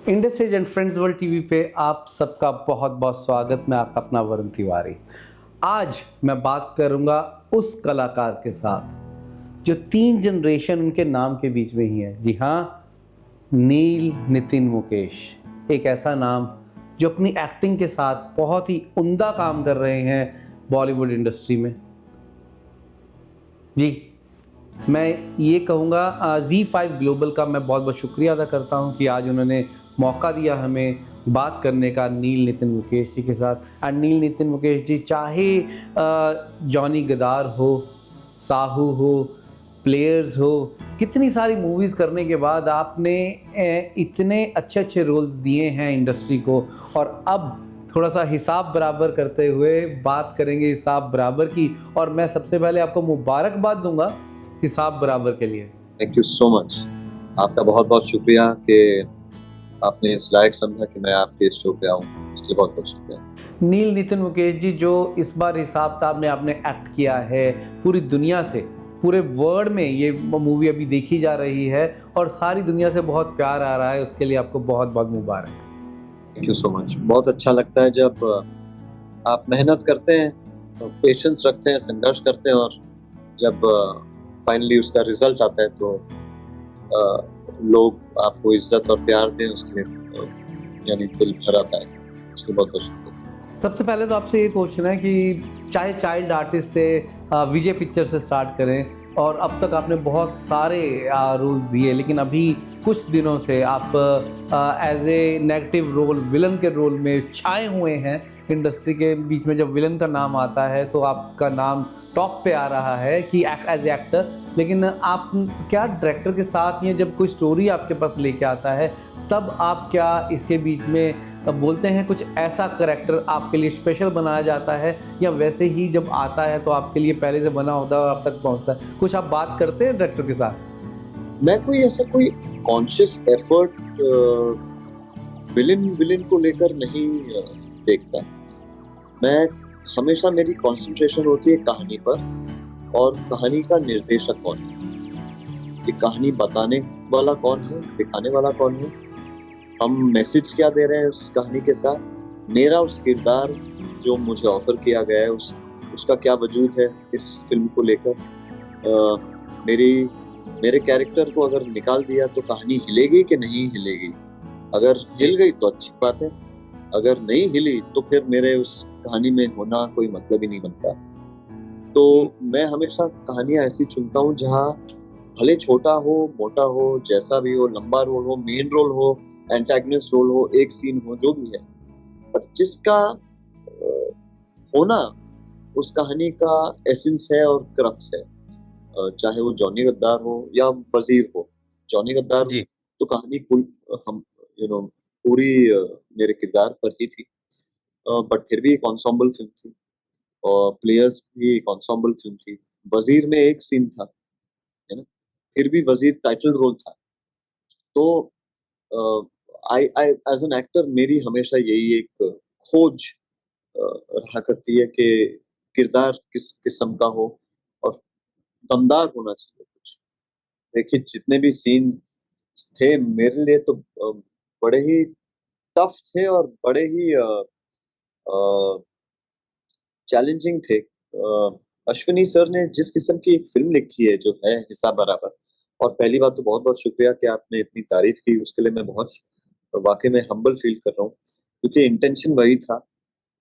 Industries and friends world TV पे आप सबका बहुत बहुत स्वागत। मैं आपका अपना वरुण तिवारी। आज मैं बात करूंगा उस कलाकार के साथ जो 3 जनरेशन उनके नाम के बीच में ही है। जी हाँ, नील नितिन मुकेश। एक ऐसा नाम जो अपनी एक्टिंग के साथ बहुत ही उम्दा काम कर रहे हैं बॉलीवुड इंडस्ट्री में। जी, मैं ये कहूँगा Z5 ग्लोबल का मैं बहुत बहुत शुक्रिया अदा करता हूँ कि आज उन्होंने मौका दिया हमें बात करने का नील नितिन मुकेश जी के साथ। और नील नितिन मुकेश जी चाहे जॉनी गदार हो, साहू हो, प्लेयर्स हो, कितनी सारी मूवीज़ करने के बाद आपने इतने अच्छे अच्छे रोल्स दिए हैं इंडस्ट्री को। और अब थोड़ा सा हिसाब बराबर करते हुए बात करेंगे हिसाब बराबर की। और मैं सबसे पहले आपको मुबारकबाद दूंगा हिसाब बराबर के लिए। Thank you so much. आपका बहुत बहुत शुक्रिया कि आपने इस लायक समझा कि मैं आपके शो पे आऊँ, इसलिए बहुत बहुत शुक्रिया। नील नितिन मुकेश जी, जो इस बार हिसाब किताब में आपने एक्ट किया है पूरी दुनिया से, पूरे वर्ल्ड में ये मूवी अभी देखी जा रही है और सारी दुनिया से बहुत प्यार आ रहा है, उसके लिए आपको बहुत बहुत मुबारक। Thank you so much. बहुत अच्छा लगता है जब आप मेहनत करते हैं, पेशेंस रखते हैं, संघर्ष करते हैं और जब फाइनली उसका रिजल्ट आता है तो लोग आपको इज्जत और प्यार दें, उसके लिए यानी दिल भर आता है। उसके बहुत बहुत शुक्रिया। सबसे पहले तो आपसे ये क्वेश्चन है कि चाहे चाइल्ड आर्टिस्ट से विजय पिक्चर से स्टार्ट करें और अब तक आपने बहुत सारे रोल्स दिए, लेकिन अभी कुछ दिनों से आप as a negative role, villain के रोल में छाए हुए हैं। इंडस्ट्री के बीच में जब विलन का नाम आता है तो आपका नाम टॉप पे आ रहा है कि एज एक्टर। लेकिन आप क्या डायरेक्टर के साथ या जब कोई स्टोरी आपके पास लेके आता है तब आप क्या इसके बीच में बोलते हैं कुछ ऐसा करैक्टर आपके लिए स्पेशल बनाया जाता है, या वैसे ही जब आता है तो आपके लिए पहले से बना होता है और अब तक पहुंचता है? कुछ आप बात करते हैं डायरेक्टर के साथ? मैं कोई ऐसा कोई कॉन्शियस एफर्ट विलेन को लेकर नहीं देखता। मैं हमेशा, मेरी कंसंट्रेशन होती है कहानी पर और कहानी का निर्देशक कौन है, कि कहानी बताने वाला कौन है, दिखाने वाला कौन है, हम मैसेज क्या दे रहे हैं उस कहानी के साथ, मेरा उस किरदार जो मुझे ऑफर किया गया है उसका क्या वजूद है इस फिल्म को लेकर। मेरे कैरेक्टर को अगर निकाल दिया तो कहानी हिलेगी कि नहीं हिलेगी। अगर हिल गई तो अच्छी बात है, अगर नहीं हिली तो फिर मेरे उस कहानी में होना कोई मतलब ही नहीं बनता। तो मैं हमेशा कहानियां ऐसी चुनता हूँ जहाँ भले छोटा हो, मोटा हो, जैसा भी हो, लंबा रोल हो, मेन रोल हो, एंटागनिस्ट रोल हो, एक सीन हो, जो भी है, पर जिसका होना उस कहानी का एसेंस है और क्रक्स है। चाहे वो जॉनी गद्दार हो या वजीर हो। जॉनी गद्दार जी। तो कहानी हम पूरी मेरे किरदार पर ही थी, बट फिर भी एक ensemble फिल्म थी और प्लेयर्स भी एक ensemble फिल्म थी। वजीर में एक सीन था, है ना, फिर भी वजीर टाइटल रोल था। तो आई आई एज एन एक्टर मेरी हमेशा यही एक खोज रहा करती है कि किरदार किस किस्म का हो और दमदार होना चाहिए कुछ। देखिए, जितने भी सीन थे मेरे लिए तो बड़े ही टफ थे और बड़े ही चैलेंजिंग थे। अश्विनी सर ने जिस किस्म की एक फिल्म लिखी है जो है हिसाब बराबर, और पहली बात तो बहुत बहुत शुक्रिया कि आपने इतनी तारीफ की, उसके लिए मैं बहुत वाकई में हम्बल फील कर रहा हूँ, क्योंकि इंटेंशन वही था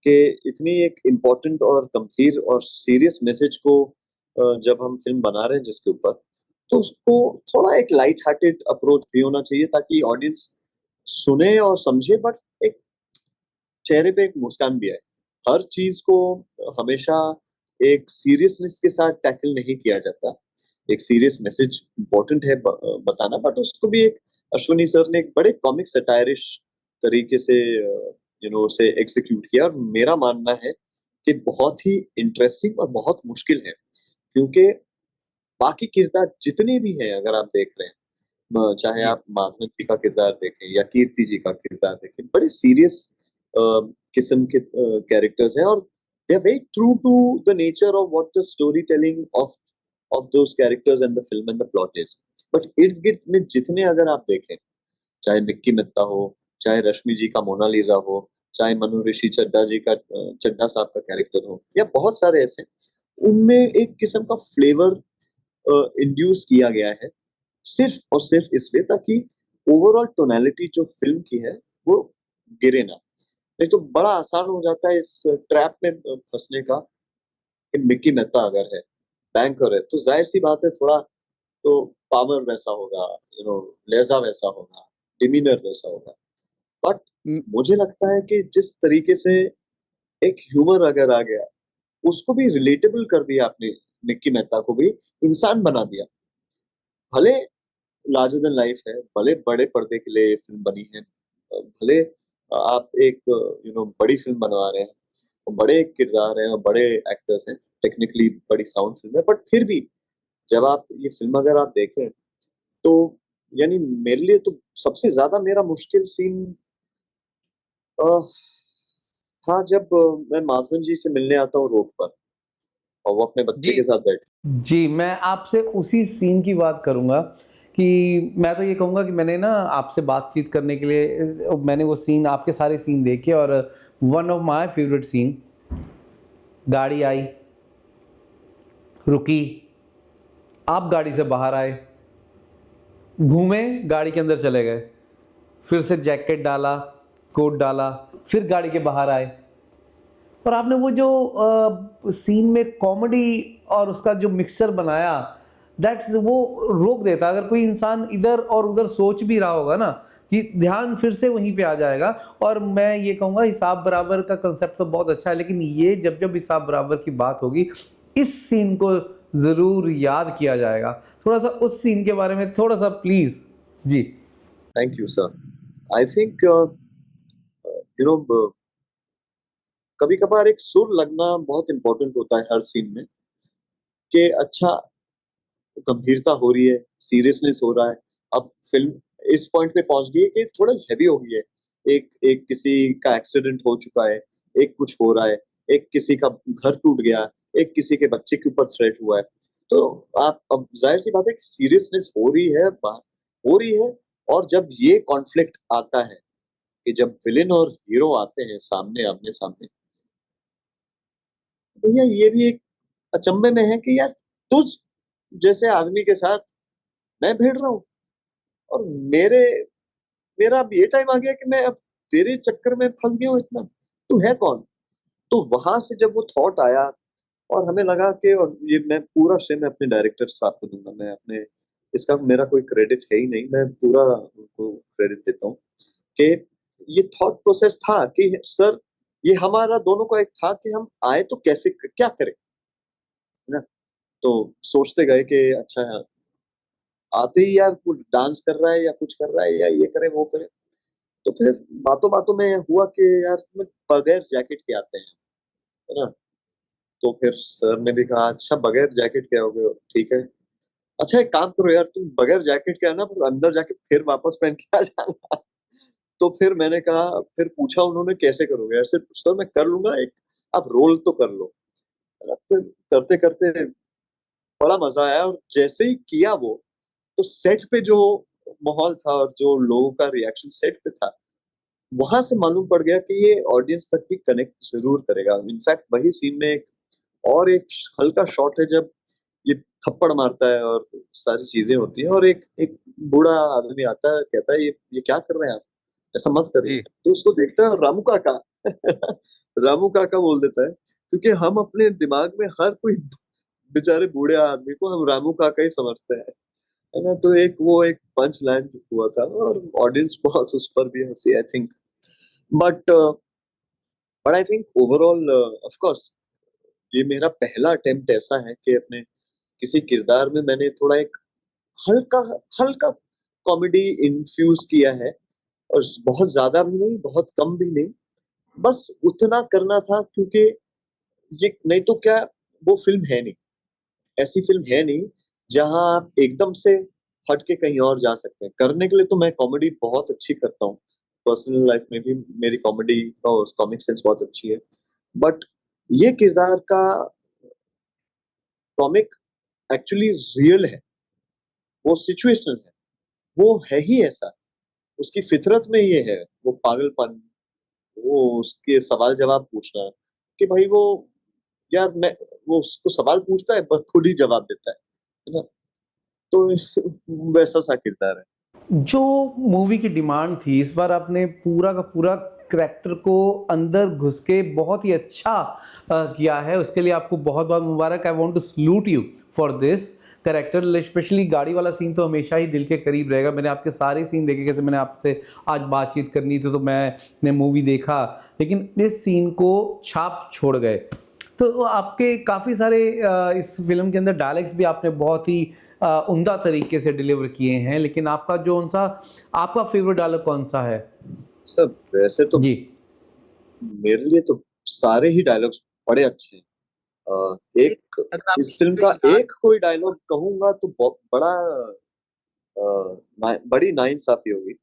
कि इतनी एक इम्पोर्टेंट और गंभीर और सीरियस मैसेज को जब हम फिल्म बना रहे हैं जिसके ऊपर, तो उसको थोड़ा एक लाइट हार्टेड अप्रोच भी होना चाहिए ताकि ऑडियंस सुने और समझे, बट एक चेहरे पे एक मुस्कान भी आए। हर चीज को हमेशा एक सीरियसनेस के साथ टैकल नहीं किया जाता। एक सीरियस मैसेज इम्पोर्टेंट है बताना, बट उसको भी एक अश्विनी सर ने एक बड़े कॉमिक सटायरिश तरीके से उसे एग्जीक्यूट किया, और मेरा मानना है कि बहुत ही इंटरेस्टिंग और बहुत मुश्किल है, क्योंकि बाकी किरदार जितने भी हैं अगर आप देख रहे हैं, चाहे जी। आप माधवन जी का किरदार देखें या कीर्ति जी का किरदार देखें, बड़े सीरियस किस्म के कैरेक्टर्स हैं और they are very true to the nature of what the story telling of those characters and the film and the plot is. But इर्द गिर्द में जितने अगर आप देखें, चाहे निक्की मित्ता हो, चाहे रश्मि जी का मोनालिसा हो, चाहे मनु ऋषि चड्ढा जी का चड्ढा साहब का कैरेक्टर हो, या बहुत सारे ऐसे, उनमें एक किस्म का फ्लेवर इंड्यूस किया गया है, सिर्फ और सिर्फ इसलिए ताकि ओवरऑल टोनैलिटी जो फिल्म की है वो गिरे ना। नहीं तो बड़ा आसान हो जाता है इस ट्रैप में फंसने का कि मिक्की मेहता अगर है, बैंकर है, तो जाहिर सी बात है थोड़ा तो पावर वैसा होगा, लहजा वैसा होगा, डिमीनर वैसा होगा। बट म- मुझे लगता है कि जिस तरीके से एक ह्यूमर अगर आ गया, उसको भी रिलेटेबल कर दिया आपने, निक्की मेहता को भी इंसान बना दिया। भले लार्जर देन लाइफ है, भले बड़े पर्दे के लिए फिल्म बनी है, भले आप एक बड़ी फिल्म बनवा रहे हैं, और बड़े किरदार हैं और बड़े एक्टर्स हैं, टेक्निकली बड़ी साउंड फिल्म है, बट फिर भी जब आप ये फिल्म अगर आप देखें तो यानी मेरे लिए तो सबसे ज्यादा मेरा मुश्किल सीन था जब मैं माधवन जी से मिलने आता हूँ रोड पर और वो अपने बच्चे जी के साथ बैठे। जी, मैं आपसे उसी सीन की बात करूँगा कि मैं तो ये कहूँगा कि मैंने ना आपसे बातचीत करने के लिए मैंने वो सीन, आपके सारे सीन देखे, और one of my favourite scene, गाड़ी आई, रुकी, आप गाड़ी से बाहर आए, घूमे, गाड़ी के अंदर चले गए, फिर से जैकेट डाला, कोट डाला, फिर गाड़ी के बाहर आए, और आपने वो जो सीन में कॉमेडी और उसका जो मिक्सचर बनाया, दैट्स वो रोक देता। अगर कोई इंसान इधर और उधर सोच भी रहा होगा ना, कि ध्यान फिर से वहीं पे आ जाएगा। और मैं ये कहूँगा हिसाब बराबर का कंसेप्ट तो बहुत अच्छा है, लेकिन ये जब जब हिसाब बराबर की बात होगी, इस सीन को ज़रूर याद किया जाएगा। थोड़ा सा उस सीन के बारे में थोड़ा सा प्लीज़। जी। Thank you sir. I think you know कभी कभार एक सुर लगना बहुत इंपॉर्टेंट होता है हर सीन में, कि अच्छा गंभीरता हो रही है, सीरियसनेस हो रहा है, अब फिल्म इस पॉइंट पे पहुंच गई है कि थोड़ा हैवी हो गई है, एक एक किसी का एक्सीडेंट हो चुका है, एक कुछ हो रहा है, एक किसी का घर टूट गया, एक किसी के बच्चे के ऊपर थ्रेट हुआ है, तो आप अब जाहिर सी बात है कि सीरियसनेस हो रही है, हो रही है। और जब ये कॉन्फ्लिक्ट आता है कि जब विलेन और हीरो आते हैं सामने, आमने सामने, भैया ये भी एक अचंभे में है कि यार तुझ जैसे आदमी के साथ मैं भिड़ रहा हूँ, और मेरे मेरा अब ये टाइम आ गया कि मैं अब तेरे चक्कर में फंस गया हूँ इतना, तू है कौन। तो वहां से जब वो थॉट आया और हमें लगा कि, और ये मैं पूरा श्रेय मैं अपने डायरेक्टर साहब को दूंगा, मैं अपने इसका मेरा कोई क्रेडिट है ही नहीं, मैं पूरा उनको क्रेडिट देता हूँ कि ये थॉट प्रोसेस था कि सर ये हमारा दोनों का एक था कि हम आए तो कैसे क्या करें, है ना। तो सोचते गए कि अच्छा आते ही यार कुछ डांस कर रहा है या कुछ कर रहा है या ये करे वो करे, तो फिर बातों बातों में हुआ कि यार तुम्हें बगैर जैकेट के आते हैं, है ना। तो फिर सर ने भी कहा अच्छा बगैर जैकेट के आओगे, ठीक है, अच्छा एक काम करो यार तुम बगैर जैकेट के आना, फिर अंदर जाके फिर वापस पहन के आ जाना। तो फिर मैंने कहा, फिर पूछा उन्होंने कैसे करोगे, ऐसे सर मैं कर लूंगा, एक आप रोल तो कर लो, है ना? फिर करते करते बड़ा मजा आया, और जैसे ही किया वो, तो सेट पे जो माहौल था और जो लोगों का रिएक्शन सेट पे था, वहां से मालूम पड़ गया कि ये ऑडियंस तक भी कनेक्ट जरूर करेगा। इनफैक्ट वही सीन में एक और एक हल्का शॉट है जब ये थप्पड़ मारता है और सारी चीजें होती हैं, और एक एक बूढ़ा आदमी आता है, कहता है ये क्या कर रहे हैं आप, ऐसा मत करिए, जी तो उसको देखता है रामू काका। रामू काका बोल देता है, क्योंकि हम अपने दिमाग में हर कोई बेचारे बूढ़े आदमी को हम रामू काका ही समझते हैं, है ना। तो एक वो एक पंच लाइन हुआ था, और ऑडियंस बहुत उस पर भी हंसी I think. But but I think overall of course ये मेरा पहला अटेम्प्ट ऐसा है कि अपने किसी किरदार में मैंने थोड़ा एक हल्का हल्का कॉमेडी इन्फ्यूज किया है, और बहुत ज्यादा भी नहीं बहुत कम भी नहीं, बस उतना करना था, क्योंकि ये नहीं तो क्या, वो फिल्म है नहीं, ऐसी फिल्म है नहीं जहां आप एकदम से हट के कहीं और जा सकते हैं। करने के लिए तो मैं कॉमेडी बहुत अच्छी करता हूँ, पर्सनल लाइफ में भी मेरी कॉमेडी और कॉमिक सेंस बहुत अच्छी है, बट ये किरदार का कॉमिक एक्चुअली रियल है, वो सिचुएशनल है, वो है ही ऐसा, उसकी फितरत में ये है, वो पागलपन, वो उसके सवाल जवाब पूछना, कि भाई वो, यार मैं, वो उसको सवाल पूछता है बस खुद ही जवाब देता है ना? तो वैसा सा किरदार है। जो मूवी की डिमांड थी, इस बार आपने पूरा का पूरा करैक्टर को अंदर घुस के बहुत ही अच्छा किया है। उसके लिए आपको बहुत-बहुत मुबारक। I want to salute you for this character. Specially गाड़ी वाला सीन तो हमेशा ही दिल के करीब रहेगा। मैंने आपके सारे सीन देखे, कैसे मैंने आपसे आज बातचीत करनी थी तो मैंने मूवी देखा, लेकिन इस सीन को छाप छोड़ गए। तो आपके काफ़ी सारे इस फ़िल्म के अंदर डायलॉग्स भी आपने बहुत ही उम्दा तरीके से डिलीवर किए हैं, लेकिन आपका जो आपका फ़ेवरेट डायलॉग कौन-सा है? सब वैसे तो जी। मेरे लिए तो सारे ही डायलॉग्स बड़े अच्छे हैं। एक अगर आप इस फ़िल्म कोई का याद एक कोई डायलॉग कहूँगा तो बड़ा बड़ी नाइंसाफ़ी होगी।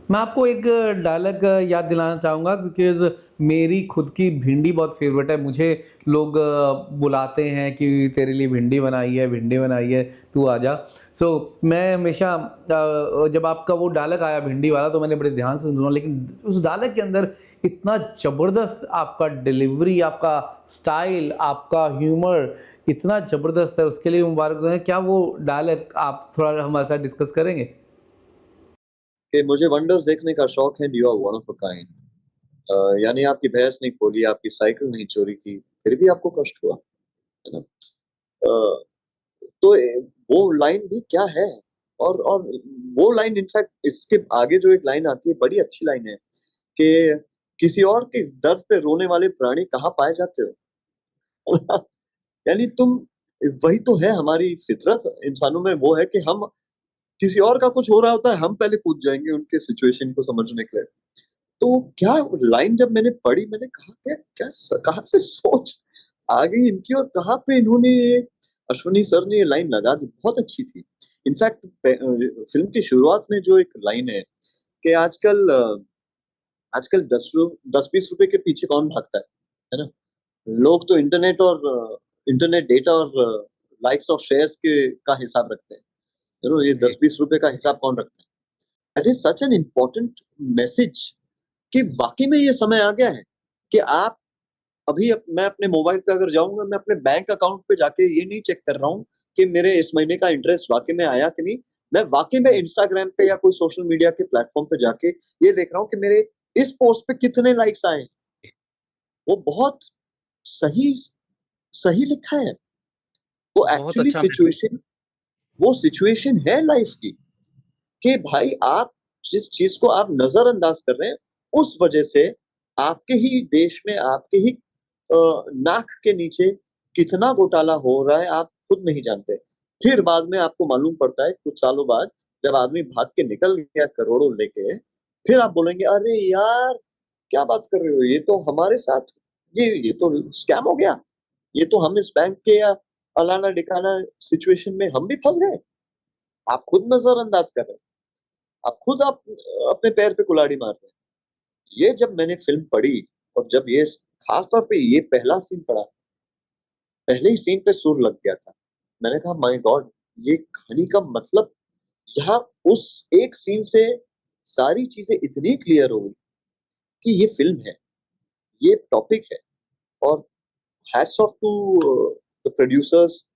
मैं आपको एक डायलॉग याद दिलाना चाहूँगा, बिकॉज़ मेरी खुद की भिंडी बहुत फ़ेवरेट है। मुझे लोग बुलाते हैं कि तेरे लिए भिंडी बनाई है, तू आजा। सो मैं हमेशा जब आपका वो डायलॉग आया भिंडी वाला तो मैंने बड़े ध्यान से सुना, लेकिन उस डायलॉग के अंदर इतना ज़बरदस्त आपका डिलीवरी, आपका स्टाइल, आपका ह्यूमर इतना ज़बरदस्त है, उसके लिए मुबारक हो। क्या वो डायलॉग आप थोड़ा हमारे साथ डिस्कस करेंगे? कि मुझे वंडर्स देखने का शौक है, you are one of a kind. यानी आपकी भैंस नहीं खोली, आपकी साइकिल नहीं चोरी की, फिर भी आपको कष्ट हुआ, है ना? अ, तो वो लाइन भी क्या है? और वो लाइन इनफैक्ट इसके आगे जो एक लाइन आती है बड़ी अच्छी लाइन है कि किसी और के दर्द पे रोने वाले प्राणी कहाँ पाए जाते हो? यानी तुम, वही तो है हमारी फितरत इंसानों में, वो है कि हम किसी और का कुछ हो रहा होता है, हम पहले कूद जाएँगे उनके सिचुएशन को समझने के लिए। तो क्या लाइन जब मैंने पढ़ी, मैंने कहा क्या क्या कहाँ से सोच आ गई इनकी, और कहाँ पे इन्होंने ये, अश्विनी सर ने ये लाइन लगा दी, बहुत अच्छी थी। इनफैक्ट फ़िल्म की शुरुआत में जो एक लाइन है कि आजकल 10-20 रुपए के पीछे कौन भागता है ना? लोग तो इंटरनेट डेटा और लाइक्स और शेयर्स के का हिसाब रखते हैं। यू नो, ये जी। 10-20 रुपए का हिसाब कौन रखता है? That is such an important message कि वाक़ई में ये समय आ गया है कि आप अभी मैं अपने मोबाइल पे अगर जाऊँगा, मैं अपने बैंक अकाउंट पे जाके ये नहीं चेक कर रहा हूँ कि मेरे इस महीने का इंटरेस्ट वाक़ई में आया कि नहीं। मैं वाक़ई में इंस्टाग्राम पे या कोई सोशल मीडिया के प्लेटफ़ॉर्म पे जाके ये देख रहा हूँ कि मेरे इस पोस्ट पे कितने लाइक्स आए हैं। वो बहुत सही सही लिखा है। वो बहुत एक्चुअली अच्छा मैसेज। सिचुएशन है लाइफ़ की, कि भाई आप जिस चीज़ को आप नज़रअंदाज कर रहे हैं, उस वजह से आपके ही देश में, आपके ही नाक के नीचे कितना घोटाला हो रहा है, आप खुद नहीं जानते। फिर बाद में आपको मालूम पड़ता है कुछ सालों बाद, जब आदमी भाग के निकल गया करोड़ों लेके, फिर आप बोलेंगे, "अरे यार! क्या बात कर रहे हो? ये तो हमारे साथ, ये तो स्कैम हो गया। ये तो हम इस बैंक के या फलाना-ढिकाना सिचुएशन में हम भी फँस गए।" आप खुद नज़रअंदाज कर रहे हैं। आप अपने पैर पे कुल्हाड़ी मार रहे हैं। ये जब मैंने फ़िल्म पढ़ी, और जब ये ख़ास तौर पे ये पहला सीन पढ़ा, पहले ही सीन पे सुर लग गया था। मैंने कहा माय गॉड! ये कहानी का मतलब, यहाँ उस एक सीन से सारी चीज़ें इतनी क्लियर हो गई कि ये फ़िल्म है, ये टॉपिक है। और hats off to the producers,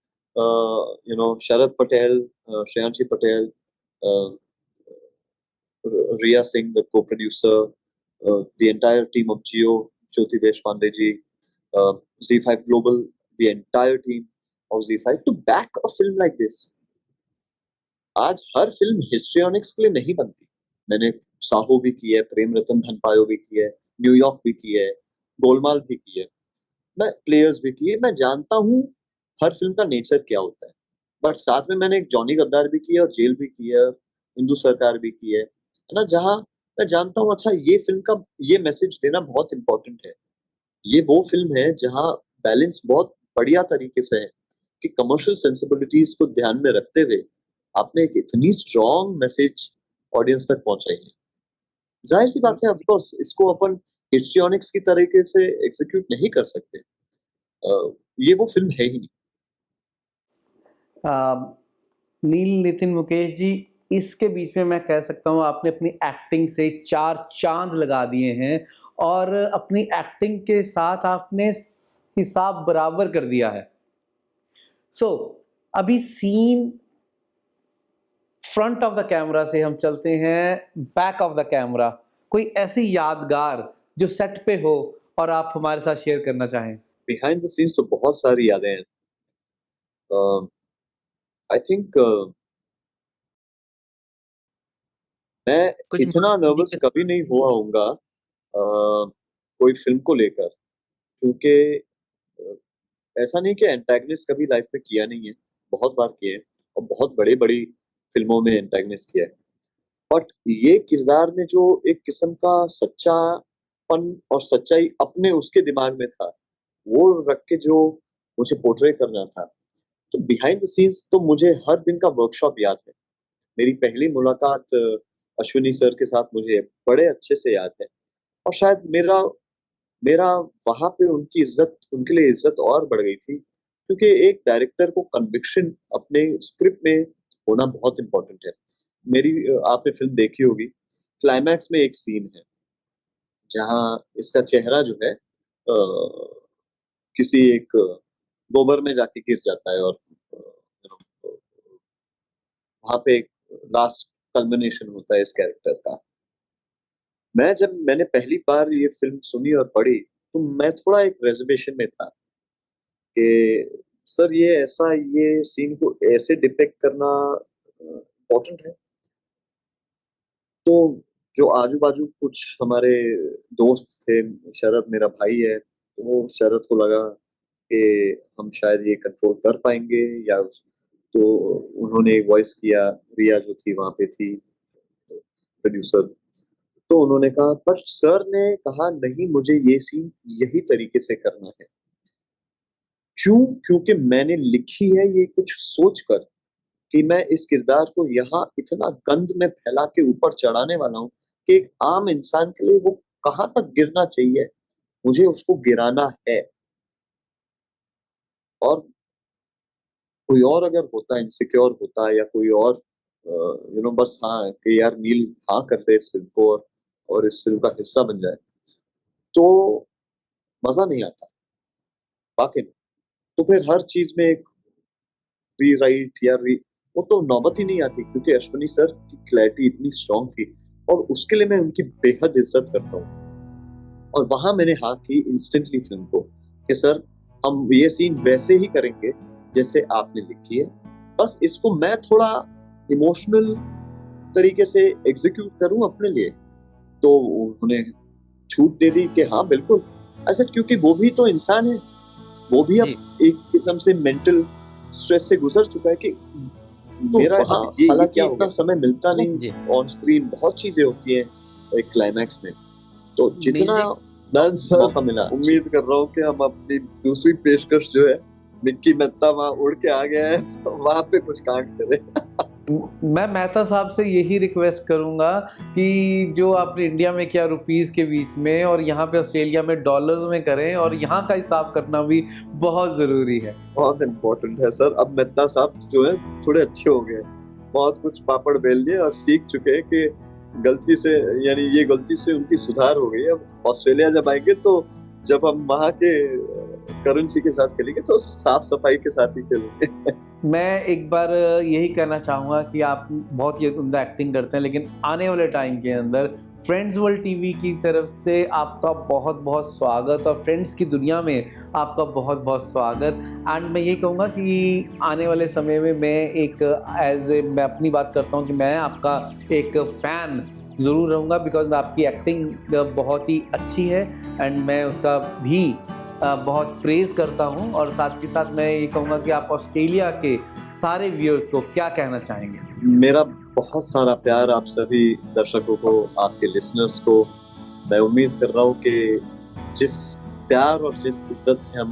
Sharad Patel, Shreyanshi Patel, uh, Riya Singh, the co-producer, the entire team of Jio, Jyoti Deshpande ji, Z5 Global, the entire team of Z5 to back a film like this. आज हर film histrionics के लिए नहीं बनती। मैंने साहो भी की है, प्रेम रतन धन पायो भी की है, न्यूयॉर्क भी की है, गोलमाल भी की है, मैं प्लेयर्स भी की है, मैं जानता हूँ हर फिल्म का नेचर क्या होता है। बट साथ में मैंने एक जॉनी गद्दार भी की है, और जेल भी की है, हिंदू सरकार भी की है ना? जहाँ मैं जानता हूँ अच्छा ये फिल्म का ये मैसेज देना बहुत इम्पोर्टेंट है। ये वो फिल्म है जहाँ बैलेंस बहुत बढ़िया तरीके से है कि कमर्शियल सेंसिबिलिटीज को ध्यान में रखते हुए आपने एक इतनी स्ट्रॉन्ग मैसेज ऑडियंस तक पहुंचाई है। जाहिर सी बात है, ऑफ कोर्स इसको अपन हिस्ट्रियोनिक्स की तरीके से एग्जीक्यूट नहीं कर सकते। ये वो फिल्म है ही नहीं। नील नितिन मुकेश जी, इसके बीच में मैं कह सकता हूँ आपने अपनी एक्टिंग से 4 चाँद लगा दिए हैं और अपनी एक्टिंग के साथ आपने हिसाब बराबर कर दिया है। सो अभी scene front of the camera से हम चलते हैं बैक ऑफ द कैमरा। कोई ऐसी यादगार जो सेट पे हो और आप हमारे साथ शेयर करना चाहें? बिहाइंड द सीन्स तो बहुत सारी यादें हैं। आई थिंक मैं कुछ इतना जी नर्वस कभी नहीं हुआ होऊंगा कोई फिल्म को लेकर, क्योंकि ऐसा नहीं कि एंटागनिस्ट कभी लाइफ में किया नहीं है, बहुत बार किए हैं और बहुत बड़ी बड़ी फिल्मों में एंटागनिस्ट किया है। बट ये किरदार में जो एक किस्म का सच्चापन और सच्चाई अपने उसके दिमाग में था, वो रख के जो मुझे पोर्ट्रे करना था, तो बिहाइंड द सीन्स तो मुझे हर दिन का वर्कशॉप याद है। मेरी पहली मुलाकात अश्विनी सर के साथ मुझे बड़े अच्छे से याद है। और शायद मेरा मेरा वहां पे उनकी इज्जत, उनके लिए इज्जत और बढ़ गई थी, क्योंकि एक डायरेक्टर को कन्विक्शन अपने स्क्रिप्ट में होना बहुत इंपॉर्टेंट है। आपने फिल्म देखी होगी, क्लाइमैक्स में एक सीन है जहां इसका चेहरा जो है किसी एक गोबर में जाके गिर जाता है और वहां पे एक लास्ट कल्मिनेशन होता है इस कैरेक्टर का। मैंने पहली बार ये फिल्म सुनी और पढ़ी, तो मैं थोड़ा एक रिजर्वेशन में था कि सर ये सीन को ऐसे डिपेक्ट करना इम्पोर्टेंट है। तो जो आजू बाजू कुछ हमारे दोस्त थे, शरद मेरा भाई है, तो वो शरद को लगा कि हम शायद ये कंट्रोल कर पाएंगे, या तो उन्होंने वॉइस किया, रिया जो थी वहां पे थी प्रोड्यूसर, तो उन्होंने कहा, पर सर ने कहा नहीं, मुझे ये सीन यही तरीके से करना है। क्यों? क्योंकि मैंने लिखी है ये कुछ सोचकर कि मैं इस किरदार को यहाँ इतना गंद में फैला के ऊपर चढ़ाने वाला हूँ कि एक आम इंसान के लिए वो कहाँ तक गिरना चाहिए, मुझे उसको गिराना है। और कोई और अगर होता, इनसिक्योर होता, या कोई और बस हाँ कि यार नील हाँ कर दे इस फिल्म को और इस फिल्म का हिस्सा बन जाए, तो मजा नहीं आता वाकई में। तो फिर हर चीज में एक रीराइट या वो तो नौबत ही नहीं आती, क्योंकि अश्विनी सर की क्लैरिटी इतनी स्ट्रांग थी और उसके लिए मैं उनकी बेहद इज्जत करता हूँ। और वहां मैंने हाँ की इंस्टेंटली फिल्म को कि सर हम ये सीन वैसे ही करेंगे जैसे आपने लिखी है, बस इसको मैं थोड़ा इमोशनल तरीके से एग्जीक्यूट करूं अपने लिए। तो उन्होंने छूट दे दी कि हाँ बिल्कुल ऐसा, क्योंकि वो भी तो इंसान है, वो भी अब एक किस्म से मेंटल स्ट्रेस से गुजर चुका है कि तो मेरा हालांकि इतना समय मिलता नहीं ऑन स्क्रीन, बहुत चीजें होती हैं एक क्लाइमैक्स में, तो जितना मौका मिला। उम्मीद कर रहा हूँ कि हम अपनी दूसरी पेशकश जो है, मिक्की मेहता वहां उड़ के आ गया है, तो वहां पे कुछ कांड करे। मैं मेहता साहब से यही रिक्वेस्ट करूंगा कि जो आपने इंडिया में किया रुपीस के बीच में, और यहाँ पे ऑस्ट्रेलिया में डॉलर्स में करें, और यहाँ का हिसाब करना भी बहुत जरूरी है, बहुत इम्पोर्टेंट है सर। अब मेहता साहब जो है थोड़े अच्छे हो गए, बहुत कुछ पापड़ बेल लिए और सीख चुके हैं कि गलती से, यानी ये गलती से उनकी सुधार हो गई। अब ऑस्ट्रेलिया जब आएंगे, तो जब हम वहाँ के करेंसी के साथ खेलेंगे तो साफ सफाई के साथ ही खेलेंगे। मैं एक बार यही कहना चाहूँगा कि आप बहुत ही उम्दा एक्टिंग करते हैं, लेकिन आने वाले टाइम के अंदर फ्रेंड्स वर्ल्ड टीवी की तरफ से आपका बहुत बहुत स्वागत, और फ्रेंड्स की दुनिया में आपका बहुत बहुत स्वागत। एंड मैं ये कहूँगा कि आने वाले समय में मैं एक मैं अपनी बात करता हूँ कि मैं आपका एक फ़ैन ज़रूर रहूँगा, बिकॉज आपकी एक्टिंग बहुत ही अच्छी है एंड मैं उसका भी बहुत प्रेज़ करता हूं। और साथ ही साथ मैं ये कहूँगा कि आप ऑस्ट्रेलिया के सारे व्यूअर्स को क्या कहना चाहेंगे? मेरा बहुत सारा प्यार आप सभी दर्शकों को, आपके लिसनर्स को। मैं उम्मीद कर रहा हूँ कि जिस प्यार और जिस इज्जत से हम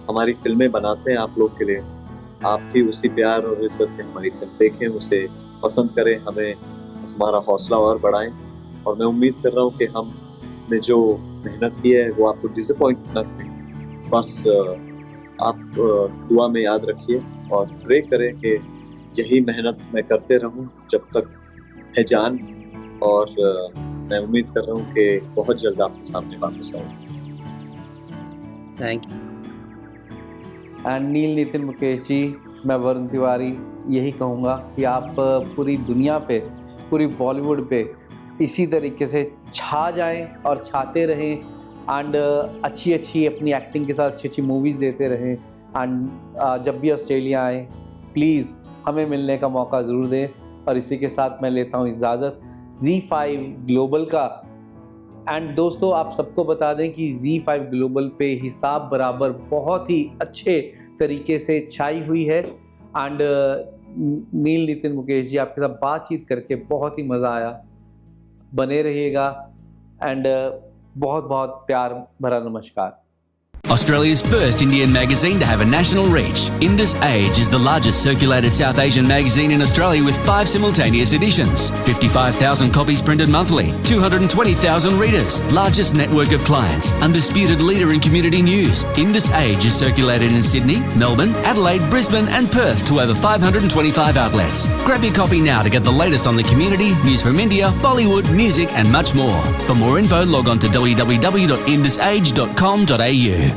हमारी फिल्में बनाते हैं आप लोग के लिए, आप भी उसी प्यार और इज्जत से हमारी फिल्म देखें, उसे पसंद करें, हमें हमारा हौसला और बढ़ाएं। और मैं उम्मीद कर रहा हूँ कि हमने जो मेहनत की है वो आपको डिसअपॉइंट न करें। बस आप दुआ में याद रखिए और प्रे करें कि यही मेहनत मैं करते रहूं जब तक है जान, और मैं उम्मीद कर रहा हूँ कि बहुत जल्द आपके सामने वापस आऊँ। Thank you. एंड नील नितिन मुकेश जी, मैं वरुण तिवारी यही कहूँगा कि आप पूरी दुनिया पे, पूरी बॉलीवुड पे इसी तरीके से छा जाएं और छाते रहें, एंड अच्छी अच्छी अपनी एक्टिंग के साथ अच्छी अच्छी मूवीज़ देते रहें। एंड जब भी ऑस्ट्रेलिया आएँ प्लीज़ हमें मिलने का मौका ज़रूर दें। और इसी के साथ मैं लेता हूँ इजाज़त ZEE5 ग्लोबल का। एंड दोस्तों, आप सबको बता दें कि ZEE5 ग्लोबल पे हिसाब बराबर बहुत ही अच्छे तरीके से छाई हुई है। एंड नील नितिन मुकेश जी, आपके साथ बातचीत करके बहुत ही मज़ा आया। बने रहिएगा एंड बहुत बहुत प्यार भरा नमस्कार। Australia's first Indian magazine to have a national reach, Indus Age is the largest circulated South Asian magazine in Australia with 5 simultaneous editions, 55,000 copies printed monthly, 220,000 readers, largest network of clients, undisputed leader in community news. Indus Age is circulated in Sydney, Melbourne, Adelaide, Brisbane and Perth to over 525 outlets. Grab your copy now to get the latest on the community, news from India, Bollywood, music and much more. For more info, log on to www.indusage.com.au.